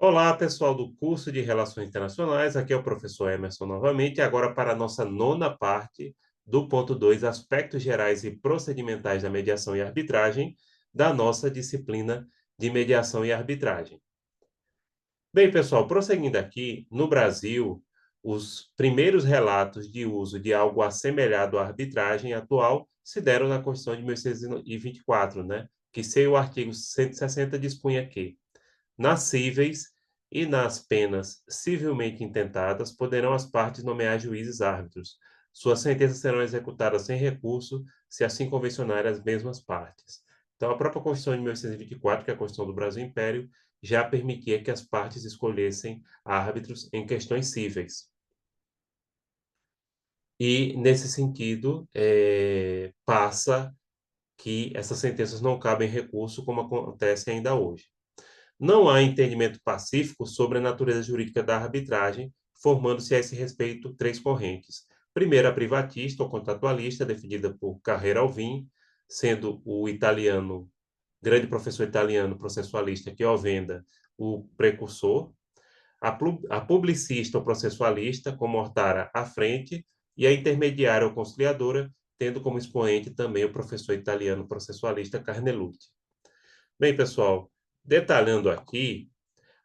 Olá, pessoal do curso de Relações Internacionais. Aqui é o professor Emerson novamente, agora para a nossa nona parte do ponto 2, aspectos gerais e procedimentais da mediação e arbitragem, da nossa disciplina de mediação e arbitragem. Bem, pessoal, prosseguindo aqui, no Brasil, os primeiros relatos de uso de algo assemelhado à arbitragem atual se deram na Constituição de 1824, né? Que, sem o artigo 160, dispunha que nas cíveis e nas penas civilmente intentadas, poderão as partes nomear juízes árbitros. Suas sentenças serão executadas sem recurso, se assim convencionarem as mesmas partes. Então, a própria Constituição de 1824, que é a Constituição do Brasil Império, já permitia que as partes escolhessem árbitros em questões cíveis. E, nesse sentido, passa que essas sentenças não cabem recurso, como acontece ainda hoje. Não há entendimento pacífico sobre a natureza jurídica da arbitragem, formando-se a esse respeito três correntes. Primeira, a privatista ou contratualista, defendida por Carreira Alvim, sendo o italiano, grande professor italiano processualista Chiovenda, o precursor. A publicista ou processualista, com Mortara à frente, e a intermediária ou conciliadora, tendo como expoente também o professor italiano processualista Carnelutti. Bem, pessoal, detalhando aqui,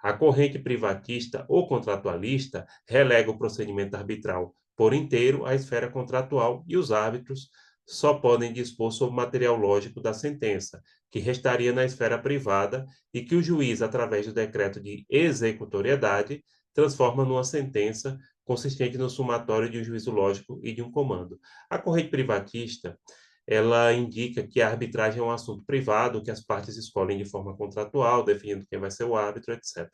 a corrente privatista ou contratualista relega o procedimento arbitral por inteiro à esfera contratual e os árbitros só podem dispor sobre o material lógico da sentença, que restaria na esfera privada e que o juiz, através do decreto de executoriedade, transforma numa sentença consistente no somatório de um juízo lógico e de um comando. A corrente privatista ela indica que a arbitragem é um assunto privado, que as partes escolhem de forma contratual, definindo quem vai ser o árbitro, etc.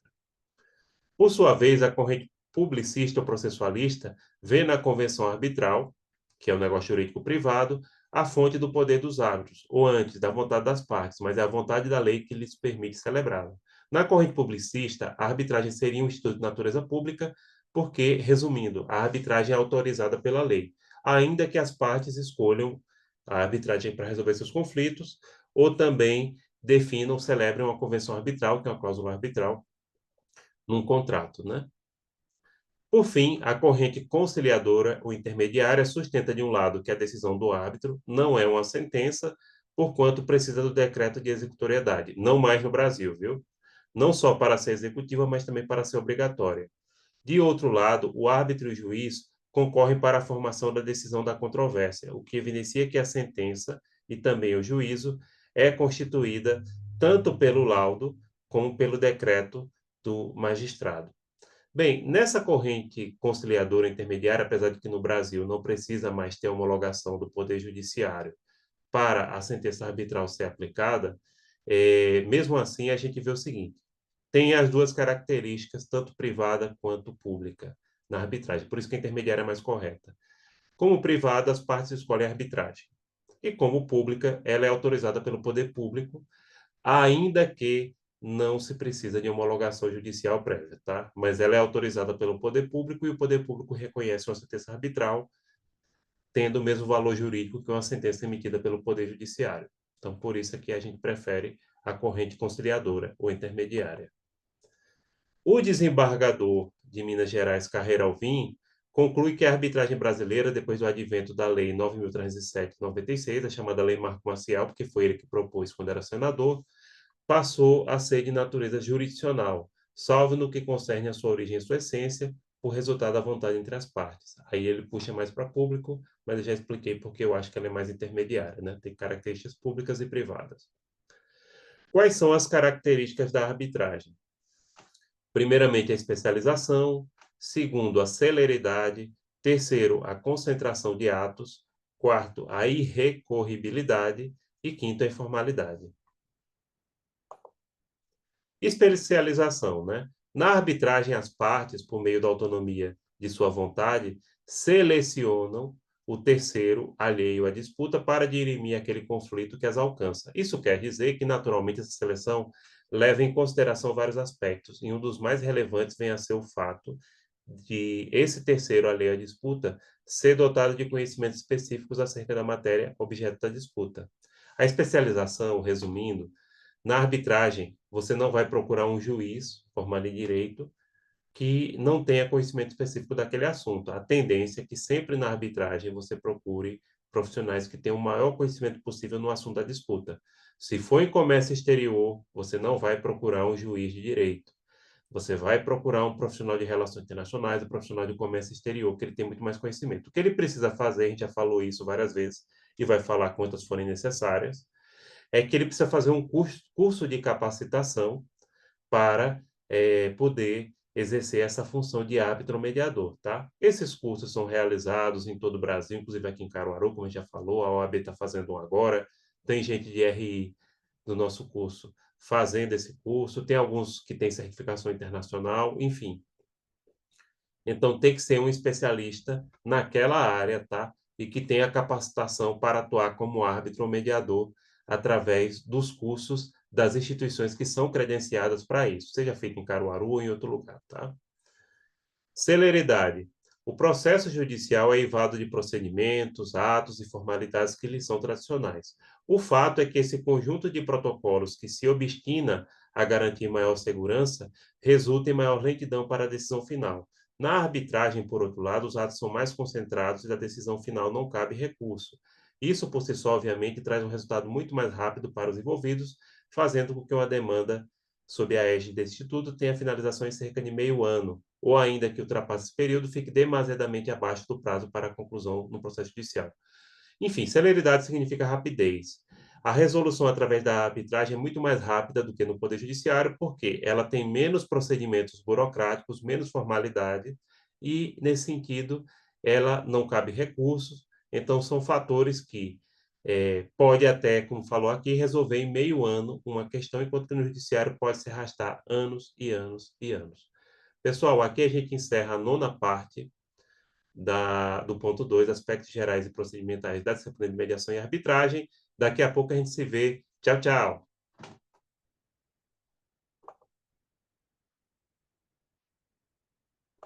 Por sua vez, a corrente publicista ou processualista vê na convenção arbitral, que é um negócio jurídico privado, a fonte do poder dos árbitros, ou antes, da vontade das partes, mas é a vontade da lei que lhes permite celebrá-la. Na corrente publicista, a arbitragem seria um instituto de natureza pública, porque, resumindo, a arbitragem é autorizada pela lei, ainda que as partes escolham a arbitragem para resolver seus conflitos, ou também definam, celebrem uma convenção arbitral, que é uma cláusula arbitral, num contrato, né? Por fim, a corrente conciliadora ou intermediária sustenta, de um lado, que a decisão do árbitro não é uma sentença, porquanto precisa do decreto de executoriedade, não mais no Brasil, viu? Não só para ser executiva, mas também para ser obrigatória. De outro lado, o árbitro e o juiz concorrem para a formação da decisão da controvérsia, o que evidencia que a sentença e também o juízo é constituída tanto pelo laudo como pelo decreto do magistrado. Bem, nessa corrente conciliadora intermediária, apesar de que no Brasil não precisa mais ter homologação do Poder Judiciário para a sentença arbitral ser aplicada, mesmo assim a gente vê o seguinte: tem as duas características, tanto privada quanto pública, na arbitragem. Por isso que a intermediária é mais correta. Como privada, as partes escolhem a arbitragem. E como pública, ela é autorizada pelo poder público, ainda que não se precisa de homologação judicial prévia, tá? Mas ela é autorizada pelo poder público e o poder público reconhece uma sentença arbitral, tendo o mesmo valor jurídico que uma sentença emitida pelo poder judiciário. Então, por isso é que a gente prefere a corrente conciliadora ou intermediária. O desembargador de Minas Gerais, Carreira Alvim, conclui que a arbitragem brasileira, depois do advento da Lei 9.307 de 96, a chamada Lei Marco Maciel, porque foi ele que propôs quando era senador, passou a ser de natureza jurisdicional, salvo no que concerne a sua origem e sua essência, por resultado da vontade entre as partes. Aí ele puxa mais para público, mas eu já expliquei porque eu acho que ela é mais intermediária, né? Tem características públicas e privadas. Quais são as características da arbitragem? Primeiramente, a especialização. Segundo, a celeridade. Terceiro, a concentração de atos. Quarto, a irrecorribilidade. E quinto, a informalidade. Especialização, né? Na arbitragem, as partes, por meio da autonomia de sua vontade, selecionam o terceiro alheio à disputa para dirimir aquele conflito que as alcança. Isso quer dizer que, naturalmente, essa seleção leva em consideração vários aspectos, e um dos mais relevantes vem a ser o fato de esse terceiro alheio à disputa ser dotado de conhecimentos específicos acerca da matéria objeto da disputa. A especialização, resumindo, Na arbitragem, você não vai procurar um juiz formado em direito que não tenha conhecimento específico daquele assunto. A tendência é que sempre na arbitragem você procure profissionais que tenham o maior conhecimento possível no assunto da disputa. Se for em comércio exterior, você não vai procurar um juiz de direito. Você vai procurar um profissional de relações internacionais, um profissional de comércio exterior, porque ele tem muito mais conhecimento. O que ele precisa fazer, a gente já falou isso várias vezes e vai falar quantas forem necessárias, é que ele precisa fazer um curso de capacitação para poder exercer essa função de árbitro mediador, tá? Esses cursos são realizados em todo o Brasil, inclusive aqui em Caruaru, como a gente já falou, a OAB está fazendo um agora, tem gente de RI do nosso curso fazendo esse curso, tem alguns que têm certificação internacional, enfim. Então, tem que ser um especialista naquela área, tá? E que tenha capacitação para atuar como árbitro ou mediador através dos cursos das instituições que são credenciadas para isso, seja feito em Caruaru ou em outro lugar, tá? Celeridade. O processo judicial é eivado de procedimentos, atos e formalidades que lhe são tradicionais. O fato é que esse conjunto de protocolos que se obstina a garantir maior segurança resulta em maior lentidão para a decisão final. Na arbitragem, por outro lado, os atos são mais concentrados e da decisão final não cabe recurso. Isso, por si só, obviamente, traz um resultado muito mais rápido para os envolvidos, fazendo com que uma demanda sob a égide desse instituto tenha finalização em cerca de meio ano, ou ainda que ultrapasse esse período, fique demasiadamente abaixo do prazo para a conclusão no processo judicial. Enfim, celeridade significa rapidez. A resolução através da arbitragem é muito mais rápida do que no Poder Judiciário, porque ela tem menos procedimentos burocráticos, menos formalidade, e, nesse sentido, ela não cabe recursos. Então, são fatores que pode até, como falou aqui, resolver em meio ano uma questão, enquanto que no Judiciário pode se arrastar anos e anos e anos. Pessoal, aqui a gente encerra a nona parte do ponto 2, aspectos gerais e procedimentais da disciplina de mediação e arbitragem. Daqui a pouco a gente se vê. Tchau, tchau.